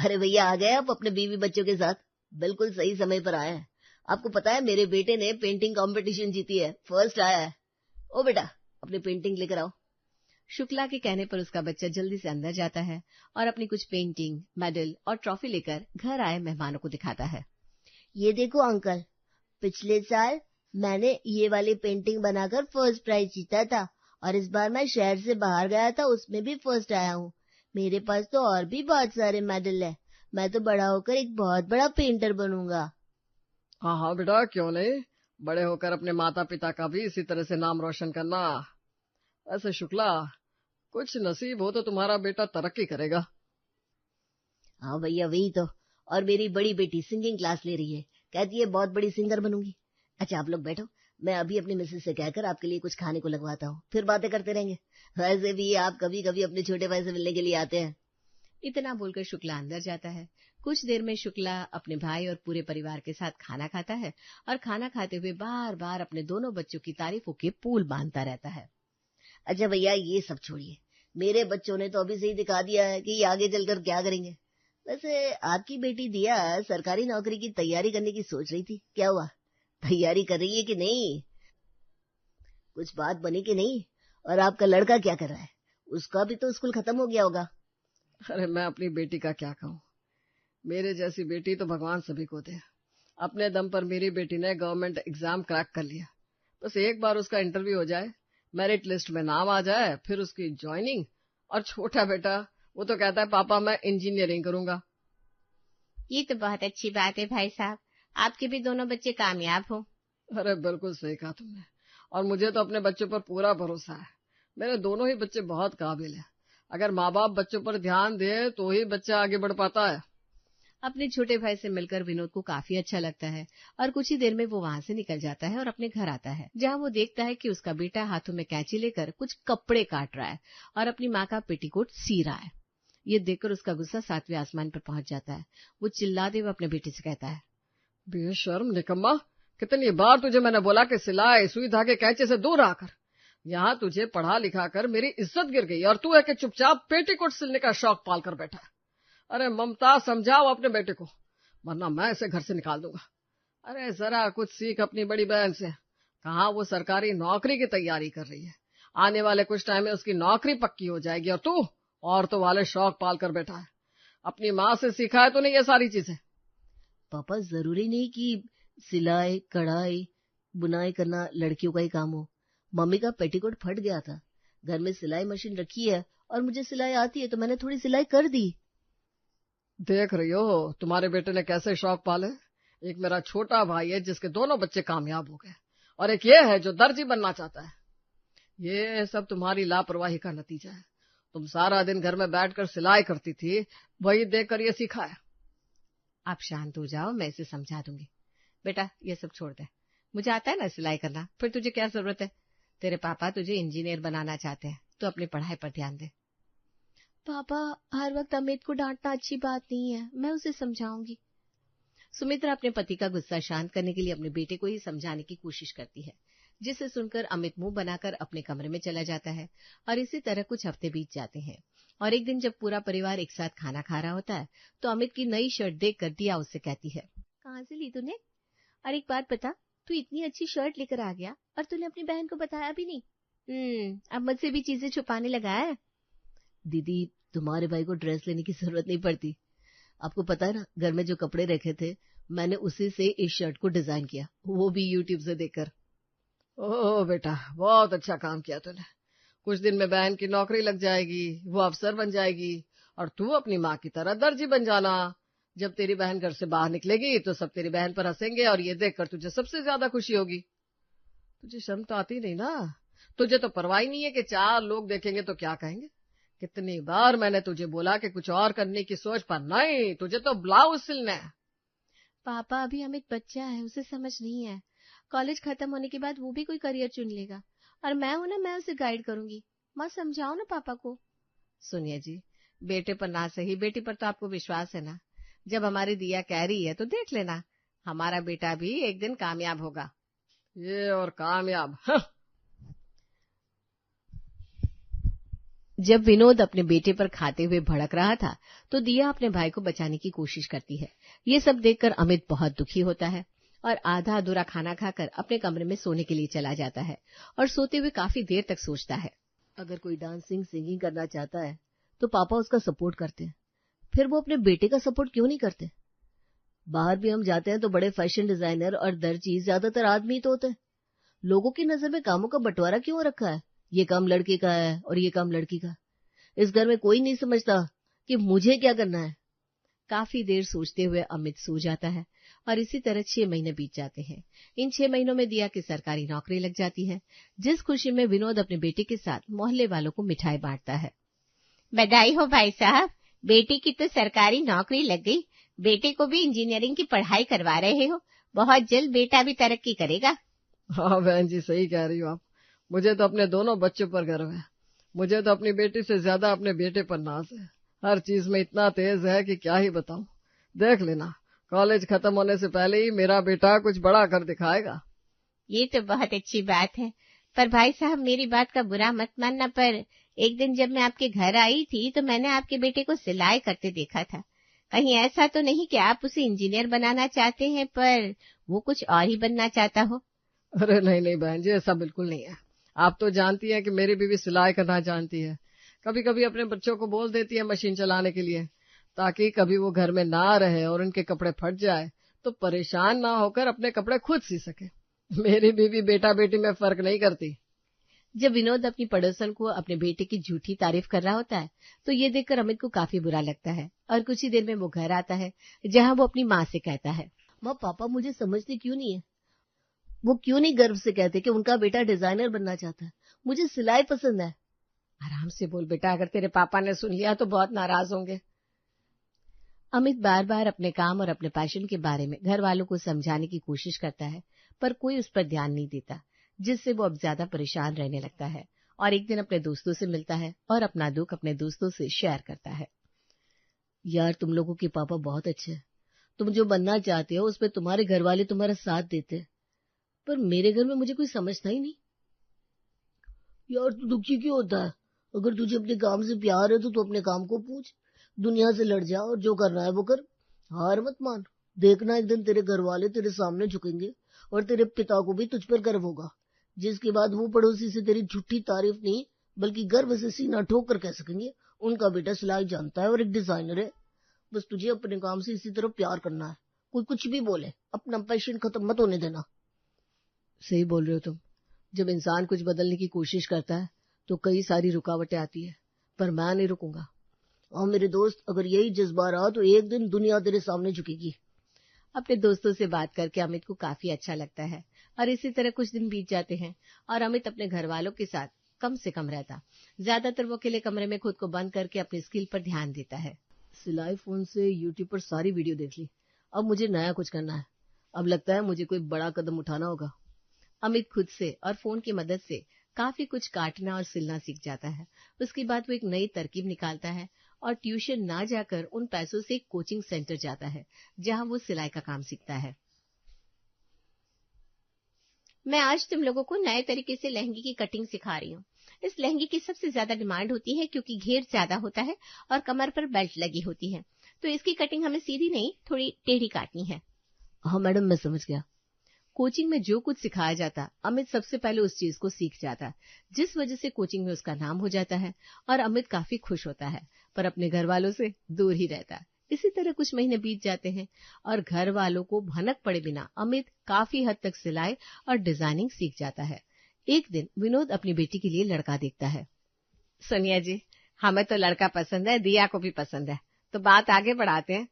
अरे भैया आ गए आप अपने बीवी बच्चों के साथ, बिल्कुल सही समय पर आए हैं। आपको पता है मेरे बेटे ने पेंटिंग कंपटीशन जीती है, फर्स्ट आया है। ओ बेटा अपनी पेंटिंग लेकर आओ। शुक्ला के कहने पर उसका बच्चा जल्दी से अंदर जाता है और अपनी कुछ पेंटिंग, मेडल और ट्रॉफी लेकर घर आए मेहमानों को दिखाता है। ये देखो अंकल, पिछले साल मैंने ये वाली पेंटिंग बनाकर फर्स्ट प्राइज जीता था और इस बार मैं शहर से बाहर गया था, उसमें भी फर्स्ट आया हूँ। मेरे पास तो और भी बहुत सारे मेडल है। मैं तो बड़ा होकर एक बहुत बड़ा पेंटर बनूंगा। हाँ हाँ बेटा, क्यों नहीं, बड़े होकर अपने माता पिता का भी इसी तरह से नाम रोशन करना। ऐसे शुक्ला, कुछ नसीब हो तो तुम्हारा बेटा तरक्की करेगा। हाँ भैया वही तो। और मेरी बड़ी बेटी सिंगिंग क्लास ले रही है, कहती है बहुत बड़ी सिंगर बनूंगी। अच्छा आप लोग बैठो, मैं अभी अपनी मिसेज से कहकर आपके लिए कुछ खाने को लगवाता हूँ, फिर बातें करते रहेंगे। वैसे भी आप कभी कभी अपने छोटे भाई से मिलने के लिए आते हैं। इतना बोलकर शुक्ला अंदर जाता है। कुछ देर में शुक्ला अपने भाई और पूरे परिवार के साथ खाना खाता है और खाना खाते हुए बार बार अपने दोनों बच्चों की तारीफों के पुल बांधता रहता है। अच्छा भैया ये सब छोड़िए, मेरे बच्चों ने तो अभी से ही दिखा दिया है कि ये आगे चलकर क्या करेंगे। वैसे आपकी बेटी दिया सरकारी नौकरी की तैयारी करने की सोच रही थी, क्या हुआ, तैयारी कर रही है कि नहीं, कुछ बात बनी कि नहीं? और आपका लड़का क्या कर रहा है, उसका भी तो स्कूल खत्म हो गया होगा। अरे मैं अपनी बेटी का क्या कहूँ, मेरे जैसी बेटी तो भगवान सभी को दे। अपने दम पर मेरी बेटी ने गवर्नमेंट एग्जाम क्रैक कर लिया। बस एक बार उसका इंटरव्यू हो जाए, मेरिट लिस्ट में नाम आ जाए, फिर उसकी ज्वाइनिंग। और छोटा बेटा वो तो कहता है पापा मैं इंजीनियरिंग करूंगा। ये तो बहुत अच्छी बात है भाई साहब, आपके भी दोनों बच्चे कामयाब हो। अरे बिल्कुल सही कहा तुमने, और मुझे तो अपने बच्चों पर पूरा भरोसा है। मेरे दोनों ही बच्चे बहुत काबिल हैं। अगर माँ बाप बच्चों पर ध्यान दे तो ही बच्चा आगे बढ़ पाता है। अपने छोटे भाई से मिलकर विनोद को काफी अच्छा लगता है और कुछ ही देर में वो वहां से निकल जाता है और अपने घर आता है, जहां वो देखता है कि उसका बेटा हाथों में कैंची लेकर कुछ कपड़े काट रहा है और अपनी माँ का पेटीकोट सी रहा है। ये देखकर उसका गुस्सा 7वें आसमान पर पहुंच जाता है। वो चिल्लाते हुए अपने बेटे से कहता है, बेशर्म निकम्मा, कितनी बार तुझे मैंने बोला कि सिलाई सुई धागे कैंचे से दूर आकर। यहाँ तुझे पढ़ा लिखा कर मेरी इज्जत गिर गई और तू है कि चुपचाप पेटीकोट सिलने का शौक पाल कर बैठा है। अरे ममता, समझाओ अपने बेटे को, वरना मैं इसे घर से निकाल दूंगा। अरे जरा कुछ सीख अपनी बड़ी बहन से, कहाँ वो सरकारी नौकरी की तैयारी कर रही है। आने वाले कुछ टाइम में उसकी नौकरी पक्की हो जाएगी और तू औरतों वाले शौक पाल कर बैठा है। अपनी माँ से सीखा है तूने ये सारी चीजें। पापा जरूरी नहीं कि सिलाई कढ़ाई बुनाई करना लड़कियों का ही काम हो। मम्मी का पेटीकोट फट गया था, घर में सिलाई मशीन रखी है और मुझे सिलाई आती है तो मैंने थोड़ी सिलाई कर दी। देख रही हो तुम्हारे बेटे ने कैसे शौक पाले। एक मेरा छोटा भाई है जिसके दोनों बच्चे कामयाब हो गए, और एक ये है जो दर्जी बनना चाहता है। ये सब तुम्हारी लापरवाही का नतीजा है। तुम सारा दिन घर में बैठकर सिलाई करती थी, वही देखकर ये सीखा है। आप शांत हो जाओ, मैं इसे समझा दूंगी। बेटा ये सब छोड़ दे, मुझे आता है ना सिलाई करना, फिर तुझे क्या जरूरत है। तेरे पापा तुझे इंजीनियर बनाना चाहते हैं, तो अपनी पढ़ाई पर ध्यान दे। पापा हर वक्त अमित को डांटना अच्छी बात नहीं है, मैं उसे समझाऊंगी। सुमित्रा अपने पति का गुस्सा शांत करने के लिए अपने बेटे को ही समझाने की कोशिश करती है, जिसे सुनकर अमित मुंह बनाकर अपने कमरे में चला जाता है। और इसी तरह कुछ हफ्ते बीत जाते हैं और एक दिन जब पूरा परिवार एक साथ खाना खा रहा होता है तो अमित की नई शर्ट देखकर दिया उससे कहती है, कहाँ से ली तूने? और एक बात बता, तू इतनी अच्छी शर्ट लेकर आ गया और तूने अपनी बहन को बताया भी नहीं। अब मुझसे भी चीजें छुपाने लगा है। दीदी तुम्हारे भाई को ड्रेस लेने की जरूरत नहीं पड़ती, आपको पता है ना, घर में जो कपड़े रखे थे मैंने उसी से इस शर्ट को डिजाइन किया, वो भी यूट्यूब से देखकर। ओह बेटा, बहुत अच्छा काम किया तूने। कुछ दिन में बहन की नौकरी लग जाएगी, वो अफसर बन जाएगी, और तू अपनी माँ की तरह दर्जी बन जाना। जब तेरी बहन घर से बाहर निकलेगी तो सब तेरी बहन पर हंसेंगे और ये देखकर तुझे सबसे ज्यादा खुशी होगी। तुझे शर्म तो आती नहीं ना? तुझे तो परवाह ही नहीं है कि 4 लोग देखेंगे तो क्या कहेंगे। कितनी बार मैंने तुझे बोला कि कुछ और करने की सोच, पर नहीं, तुझे तो ब्लाउज सिलना है। पापा अभी अमित बच्चा है, उसे समझ नहीं है। कॉलेज खत्म होने के बाद वो भी कोई करियर चुन लेगा और मैं हूं ना, मैं उसे गाइड करूंगी। माँ समझाओ ना पापा को। सुनिए जी, बेटे पर ना सही बेटी पर तो आपको विश्वास है ना। जब हमारी दिया कह रही है तो देख लेना, हमारा बेटा भी एक दिन कामयाब होगा। ये और कामयाब जब विनोद अपने बेटे पर खाते हुए भड़क रहा था तो दिया अपने भाई को बचाने की कोशिश करती है। ये सब देखकर अमित बहुत दुखी होता है और आधा अधूरा खाना खाकर अपने कमरे में सोने के लिए चला जाता है और सोते हुए काफी देर तक सोचता है। अगर कोई डांसिंग सिंगिंग करना चाहता है तो पापा उसका सपोर्ट करते हैं, फिर वो अपने बेटे का सपोर्ट क्यों नहीं करते? बाहर भी हम जाते हैं तो बड़े फैशन डिजाइनर और दर्जी ज्यादातर आदमी तो होते हैं। लोगों की नजर में कामों का बंटवारा क्यों रखा है? ये काम लड़के का है और ये काम लड़की का। इस घर में कोई नहीं समझता कि मुझे क्या करना है। काफी देर सोचते हुए अमित सो जाता है और इसी तरह 6 महीने बीत जाते हैं। इन 6 महीनों में दिया की सरकारी नौकरी लग जाती है, जिस खुशी में विनोद अपने बेटे के साथ मोहल्ले वालों को मिठाई बांटता है। बधाई हो भाई साहब, बेटी की तो सरकारी नौकरी लग गई। बेटे को भी इंजीनियरिंग की पढ़ाई करवा रहे हो। बहुत जल्द बेटा भी तरक्की करेगा। हाँ बहन जी, सही कह रही हो आप। मुझे तो अपने दोनों बच्चों पर गर्व है। मुझे तो अपनी बेटी से ज्यादा अपने बेटे पर नाज है। हर चीज में इतना तेज है कि क्या ही बताऊं। देख लेना, कॉलेज खत्म होने से पहले ही मेरा बेटा कुछ बड़ा कर दिखाएगा। ये तो बहुत अच्छी बात है। पर भाई साहब, मेरी बात का बुरा मत मानना, पर एक दिन जब मैं आपके घर आई थी तो मैंने आपके बेटे को सिलाई करते देखा था। कहीं ऐसा तो नहीं कि आप उसे इंजीनियर बनाना चाहते हैं पर वो कुछ और ही बनना चाहता हो? अरे नहीं नहीं बहन जी, ऐसा बिल्कुल नहीं है। आप तो जानती हैं कि मेरी बीवी सिलाई करना जानती है। कभी कभी अपने बच्चों को बोल देती है मशीन चलाने के लिए, ताकि कभी वो घर में ना रहे और उनके कपड़े फट जाए तो परेशान ना होकर अपने कपड़े खुद सी सके। मेरी बीवी बेटा बेटी में फर्क नहीं करती। जब विनोद अपनी पड़ोसन को अपने बेटे की झूठी तारीफ कर रहा होता है तो ये देखकर अमित को काफी बुरा लगता है और कुछ ही देर में वो घर आता है, जहां वो अपनी माँ से कहता है, माँ, पापा मुझे समझते क्यों नहीं है? वो क्यों नहीं गर्व से कहते कि उनका बेटा डिजाइनर बनना चाहता है? मुझे सिलाई पसंद है। आराम से बोल बेटा, अगर तेरे पापा ने सुन लिया तो बहुत नाराज होंगे। अमित बार बार अपने काम और अपने पैशन के बारे में घर वालों को समझाने की कोशिश करता है, पर कोई उस पर ध्यान नहीं देता, जिससे वो अब ज्यादा परेशान रहने लगता है और एक दिन अपने दोस्तों से मिलता है और अपना दुख अपने दोस्तों से शेयर करता है। यार, तुम लोगों के पापा बहुत अच्छे हैं। तुम जो बनना चाहते हो उसमें तुम्हारे घर वाले तुम्हारा साथ देते हैं, पर मेरे घर में मुझे कोई समझता ही नहीं। यार, तू दुखी क्यों होता है? अगर तुझे अपने काम से प्यार है तो तू अपने काम को पूछ, दुनिया से लड़ जा और जो करना है वो कर। हार मत मान। देखना, एक दिन तेरे घर वाले तेरे सामने झुकेंगे और तेरे पिता को भी तुझ पर गर्व होगा, जिसके बाद वो पड़ोसी से तेरी झूठी तारीफ नहीं बल्कि गर्व से सीना ठोक कर कह सकेंगे, उनका बेटा सिलाई जानता है और एक डिजाइनर है। बस तुझे अपने काम से इसी तरह प्यार करना है। कोई कुछ भी बोले, अपना पैशन खत्म मत होने देना। सही बोल रहे हो तुम। जब इंसान कुछ बदलने की कोशिश करता है तो कई सारी रुकावटें आती है, पर मैं नहीं रुकूंगा। और मेरे दोस्त, अगर यही जज्बा रहा तो एक दिन दुनिया तेरे सामने झुकेगी। अपने दोस्तों से बात करके अमित को काफी अच्छा लगता है और इसी तरह कुछ दिन बीत जाते हैं और अमित अपने घर वालों के साथ कम से कम रहता। ज्यादातर वो अकेले कमरे में खुद को बंद करके अपनी स्किल पर ध्यान देता है। सिलाई फोन से यूट्यूब पर सारी वीडियो देख ली। अब मुझे नया कुछ करना है। अब लगता है मुझे कोई बड़ा कदम उठाना होगा। अमित खुद से और फोन की मदद से काफी कुछ काटना और सिलना सीख जाता है। उसके बाद वो एक नई तरकीब निकालता है और ट्यूशन ना जाकर उन पैसों से एक कोचिंग सेंटर जाता है, जहां वो सिलाई का काम सीखता है। मैं आज तुम लोगों को नए तरीके से लहंगे की कटिंग सिखा रही हूँ। इस लहंगे की सबसे ज्यादा डिमांड होती है क्योंकि घेर ज्यादा होता है और कमर पर बेल्ट लगी होती है, तो इसकी कटिंग हमें सीधी नहीं, थोड़ी टेढ़ी काटनी है। हाँ मैडम, मैं समझ गया। कोचिंग में जो कुछ सिखाया जाता अमित सबसे पहले उस चीज को सीख जाता, जिस वजह से कोचिंग में उसका नाम हो जाता है और अमित काफी खुश होता है, पर अपने घर वालों से दूर ही रहता। इसी तरह कुछ महीने बीत जाते हैं और घर वालों को भनक पड़े बिना अमित काफी हद तक सिलाई और डिजाइनिंग सीख जाता है। एक दिन विनोद अपनी बेटी के लिए लड़का देखता है। सोनिया जी, हमें तो लड़का पसंद है, दिया को भी पसंद है, तो बात आगे बढ़ाते हैं।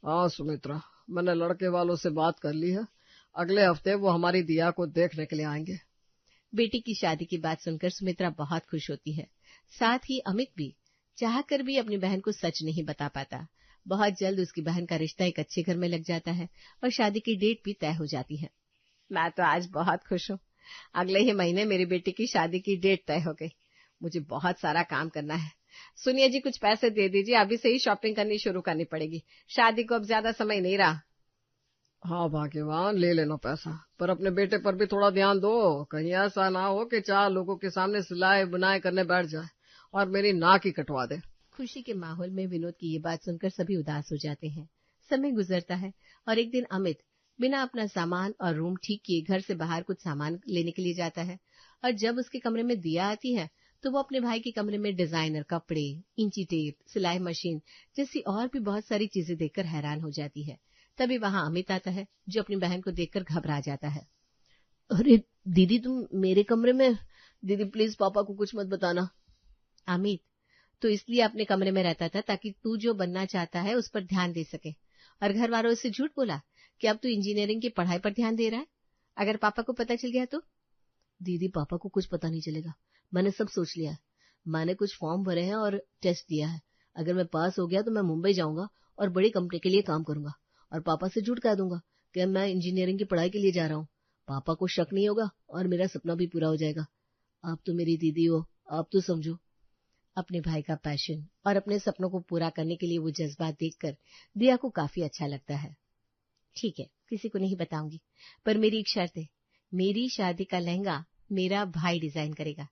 हाँ सुमित्रा, मैंने लड़के वालों से बात कर ली है। अगले हफ्ते वो हमारी दिया को देखने के लिए आएंगे। बेटी की शादी की बात सुनकर सुमित्रा बहुत खुश होती है। साथ ही अमित भी चाहकर भी अपनी बहन को सच नहीं बता पाता। बहुत जल्द उसकी बहन का रिश्ता एक अच्छे घर में लग जाता है और शादी की डेट भी तय हो जाती है। मैं तो आज बहुत खुश हूँ। अगले ही महीने मेरी बेटी की शादी की डेट तय हो गई। मुझे बहुत सारा काम करना है। सुनिए जी, कुछ पैसे दे दीजिए, अभी से ही शॉपिंग करनी शुरू करनी पड़ेगी। शादी को अब ज्यादा समय नहीं रहा। हाँ भाग्यवान, ले लेना पैसा, पर अपने बेटे पर भी थोड़ा ध्यान दो। कहीं ऐसा ना हो कि 4 लोगों के सामने सिलाई बुनाई करने बैठ जाए और मेरी नाक ही कटवा दे। खुशी के माहौल में विनोद की ये बात सुनकर सभी उदास हो जाते हैं। समय गुजरता है और एक दिन अमित बिना अपना सामान और रूम ठीक किए घर से बाहर कुछ सामान लेने के लिए जाता है और जब उसके कमरे में दिया आती है तो वो अपने भाई के कमरे में डिजाइनर कपड़े, इंची टेप, सिलाई मशीन जैसी और भी बहुत सारी चीजें देखकर हैरान हो जाती है। तभी वहां अमित आता है जो अपनी बहन को देखकर घबरा जाता है। अरे दीदी, तुम मेरे कमरे में? दीदी प्लीज पापा को कुछ मत बताना। अमित, तो इसलिए अपने कमरे में रहता था ताकि तू जो बनना चाहता है उस पर ध्यान दे सके, और घर वालों से झूठ बोला कि अब तू इंजीनियरिंग की पढ़ाई पर ध्यान दे रहा है। अगर पापा को पता चल गया तो? दीदी पापा को कुछ पता नहीं चलेगा, मैंने सब सोच लिया है। मैंने कुछ फॉर्म भरे हैं और टेस्ट दिया है। अगर मैं पास हो गया तो मैं मुंबई जाऊंगा और बड़ी कंपनी के लिए काम करूंगा और पापा से झूठ कह दूंगा कि मैं इंजीनियरिंग की पढ़ाई के लिए जा रहा हूँ। पापा को शक नहीं होगा और मेरा सपना भी पूरा हो जाएगा। आप तो मेरी दीदी हो, आप तो समझो। अपने भाई का पैशन और अपने सपनों को पूरा करने के लिए वो जज्बात देखकर दिया को काफी अच्छा लगता है। ठीक है, किसी को नहीं बताऊंगी, पर मेरी एक शर्त है, मेरी शादी का लहंगा मेरा भाई डिजाइन करेगा।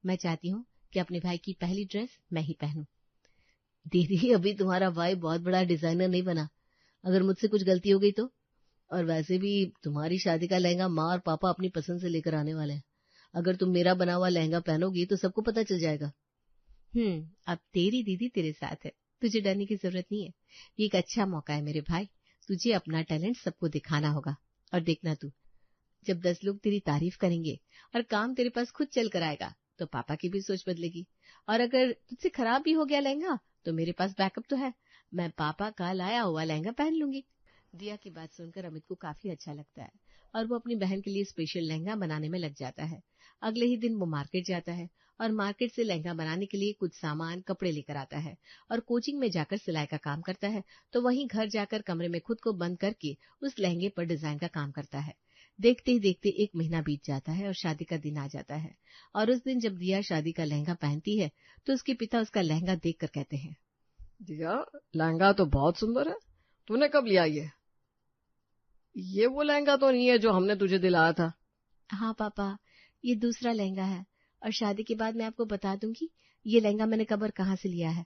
मैं चाहती हूँ कि अपने भाई की पहली ड्रेस मैं ही पहनूं। दीदी अभी तुम्हारा भाई बहुत बड़ा डिजाइनर नहीं बना, अगर मुझसे कुछ गलती हो गई तो? और वैसे भी तुम्हारी शादी का लहंगा माँ और पापा अपनी पसंद से लेकर आने वाले हैं। अगर तुम मेरा बना हुआ लहंगा पहनोगी तो सबको पता चल जाएगा। अब तेरी दीदी तेरे साथ है, तुझे डरने की जरूरत नहीं है। ये एक अच्छा मौका है मेरे भाई, तुझे अपना टैलेंट सबको दिखाना होगा। और देखना तू, जब 10 लोग तेरी तारीफ करेंगे और काम तेरे पास खुद चल कर आएगा तो पापा की भी सोच बदलेगी। और अगर तुझसे खराब भी हो गया लहंगा तो मेरे पास बैकअप तो है, मैं पापा का लाया हुआ लहंगा पहन लूंगी। दिया की बात सुनकर अमित को काफी अच्छा लगता है और वो अपनी बहन के लिए स्पेशल लहंगा बनाने में लग जाता है। अगले ही दिन वो मार्केट जाता है और मार्केट से लहंगा बनाने के लिए कुछ सामान, कपड़े लेकर आता है और कोचिंग में जाकर सिलाई का काम करता है। तो वहीं घर जाकर कमरे में खुद को बंद करके उस लहंगे पर डिजाइन का काम करता है। देखते ही देखते 1 महीना बीत जाता है और शादी का दिन आ जाता है। और उस दिन जब दिया शादी का लहंगा पहनती है तो उसके पिता उसका लहंगा देखकर कहते हैं, दिया, लहंगा तो बहुत सुंदर है, तूने कब लिया ये वो लहंगा तो नहीं है जो हमने तुझे दिलाया था? हाँ पापा, ये दूसरा लहंगा है और शादी के बाद मैं आपको बता दूंगी ये लहंगा मैंने कब और कहाँ से लिया है।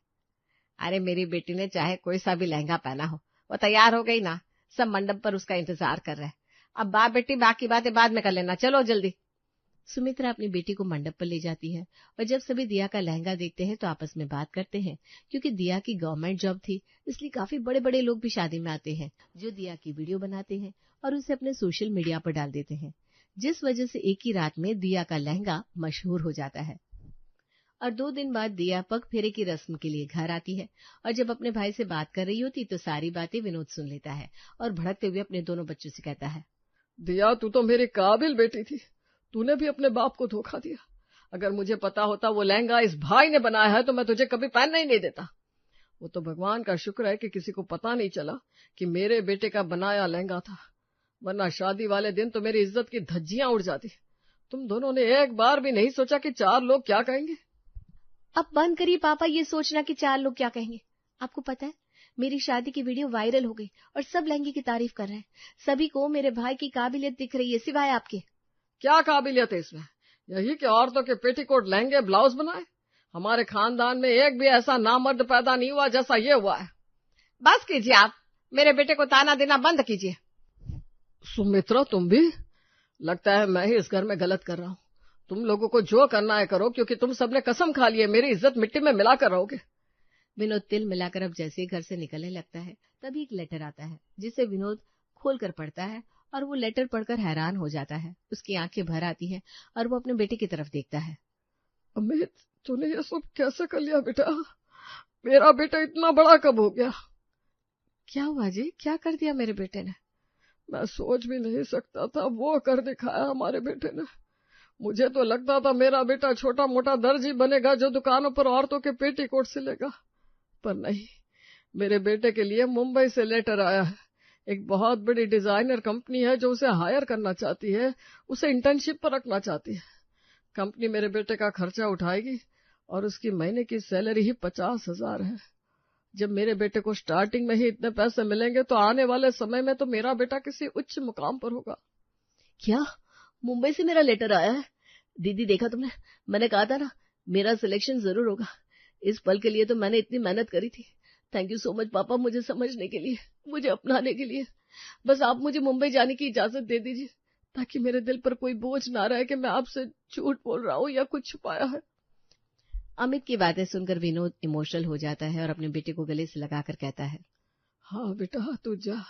अरे मेरी बेटी ने चाहे कोई सा भी लहंगा पहना हो, वो तैयार हो गई ना, सब मंडप पर उसका इंतजार कर रहे हैं। अब बाप बेटी बाकी बातें बाद में कर लेना, चलो जल्दी। सुमित्रा अपनी बेटी को मंडप पर ले जाती है और जब सभी दिया का लहंगा देखते हैं तो आपस में बात करते हैं। क्योंकि दिया की गवर्नमेंट जॉब थी इसलिए काफी बड़े बड़े लोग भी शादी में आते हैं जो दिया की वीडियो बनाते हैं और उसे अपने सोशल मीडिया पर डाल देते हैं, जिस वजह से एक ही रात में दिया का लहंगा मशहूर हो जाता है। और 2 दिन बाद दिया पग फेरे की रस्म के लिए घर आती है और जब अपने भाई से बात कर रही होती तो सारी बातें विनोद सुन लेता है और भड़कते हुए अपने दोनों बच्चों से कहता है, दिया तू तो मेरी काबिल बेटी थी, तूने भी अपने बाप को धोखा दिया। अगर मुझे पता होता वो लहंगा इस भाई ने बनाया है तो मैं तुझे कभी पहनने ही नहीं देता। वो तो भगवान का शुक्र है कि किसी को पता नहीं चला कि मेरे बेटे का बनाया लहंगा था, वरना शादी वाले दिन तो मेरी इज्जत की धज्जियां उड़ जाती। तुम दोनों ने एक बार भी नहीं सोचा कि 4 लोग क्या कहेंगे। अब बंद करिए पापा ये सोचना कि 4 लोग क्या कहेंगे। आपको पता है मेरी शादी की वीडियो वायरल हो गई और सब लहंगे की तारीफ कर रहे हैं। सभी को मेरे भाई की काबिलियत दिख रही है सिवाय आपके। क्या काबिलियत है इसमें? यही कि औरतों के पेटीकोट, लहंगे, ब्लाउज बनाए। हमारे खानदान में एक भी ऐसा नामर्द पैदा नहीं हुआ जैसा ये हुआ है। बस कीजिए, आप मेरे बेटे को ताना देना बंद कीजिए। सुमित्रा, तुम भी? लगता है मैं ही इस घर में गलत कर रहा हूँ। तुम लोगों को जो करना है करो, क्योंकि तुम सबने कसम खा ली है मेरी इज्जत मिट्टी में मिलाकर रहोगे। विनोद तिल मिलाकर अब जैसे ही घर से निकलने लगता है तभी एक लेटर आता है जिसे विनोद खोलकर पढ़ता है और वो लेटर पढ़कर हैरान हो जाता है। उसकी आंखें भर आती हैं और वो अपने बेटे की तरफ देखता है। अमित, तूने ये सब कैसे कर लिया बेटा? मेरा बेटा इतना बड़ा कब हो गया? क्या हुआ जी, क्या कर दिया मेरे बेटे ने? मैं सोच भी नहीं सकता था, वो कर दिखाया हमारे बेटे ने। मुझे तो लगता था मेरा बेटा छोटा मोटा दर्जी बनेगा जो दुकानों पर औरतों के पेटीकोट सिलेगा, पर नहीं। मेरे बेटे के लिए मुंबई से लेटर आया है। एक बहुत बड़ी डिजाइनर कंपनी है जो उसे हायर करना चाहती है, उसे इंटर्नशिप पर रखना चाहती है। कंपनी मेरे बेटे का खर्चा उठाएगी और उसकी महीने की सैलरी ही 50,000 है। जब मेरे बेटे को स्टार्टिंग में ही इतने पैसे मिलेंगे तो आने वाले समय में तो मेरा बेटा किसी उच्च मुकाम पर होगा। क्या मुंबई से मेरा लेटर आया है? दीदी देखा तुमने? मैंने कहा था ना मेरा सिलेक्शन जरूर होगा। इस पल के लिए तो मैंने इतनी मेहनत करी थी। थैंक यू सो मच पापा, मुझे समझने के लिए, मुझे अपनाने के लिए। बस आप मुझे मुंबई जाने की इजाजत दे दीजिए, ताकि मेरे दिल पर कोई बोझ ना रहे कि मैं आपसे झूठ बोल रहा हूँ या कुछ छुपाया है। अमित की बातें सुनकर विनोद इमोशनल हो जाता है और अपने बेटे को गले से लगाकर कहता है, हाँ बेटा, तू जा,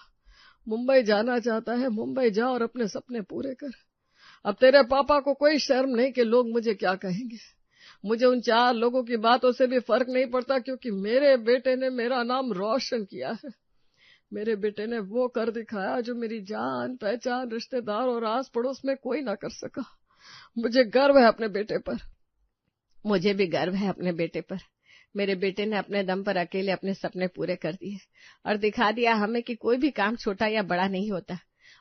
मुंबई जाना चाहता है, मुंबई जा और अपने सपने पूरे कर। अब तेरे पापा को कोई शर्म नहीं कि लोग मुझे क्या कहेंगे। मुझे उन 4 लोगों की बातों से भी फर्क नहीं पड़ता, क्योंकि मेरे बेटे ने मेरा नाम रोशन किया है। मेरे बेटे ने वो कर दिखाया जो मेरी जान पहचान, रिश्तेदार और आस पड़ोस में कोई ना कर सका। मुझे गर्व है अपने बेटे पर। मुझे भी गर्व है अपने बेटे पर। मेरे बेटे ने अपने दम पर अकेले अपने सपने पूरे कर दिए और दिखा दिया हमें कि कोई भी काम छोटा या बड़ा नहीं होता,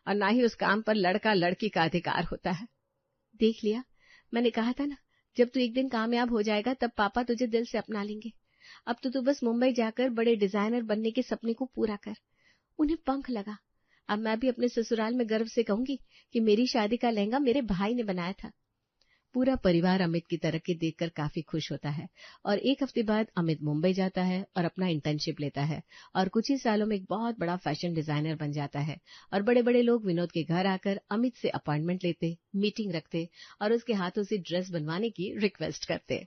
और ना ही उस काम पर लड़का लड़की का अधिकार होता है। देख लिया, मैंने कहा था ना, जब तू एक दिन कामयाब हो जाएगा तब पापा तुझे दिल से अपना लेंगे। अब तो तू बस मुंबई जाकर बड़े डिजाइनर बनने के सपने को पूरा कर। उन्हें पंख लगा। अब मैं भी अपने ससुराल में गर्व से कहूंगी कि मेरी शादी का लहंगा मेरे भाई ने बनाया था। पूरा परिवार अमित की तरक्की देखकर काफी खुश होता है और 1 हफ्ते बाद अमित मुंबई जाता है और अपना इंटर्नशिप लेता है और कुछ ही सालों में एक बहुत बड़ा फैशन डिजाइनर बन जाता है। और बड़े बड़े लोग विनोद के घर आकर अमित से अपॉइंटमेंट लेते, मीटिंग रखते और उसके हाथों से ड्रेस बनवाने की रिक्वेस्ट करते।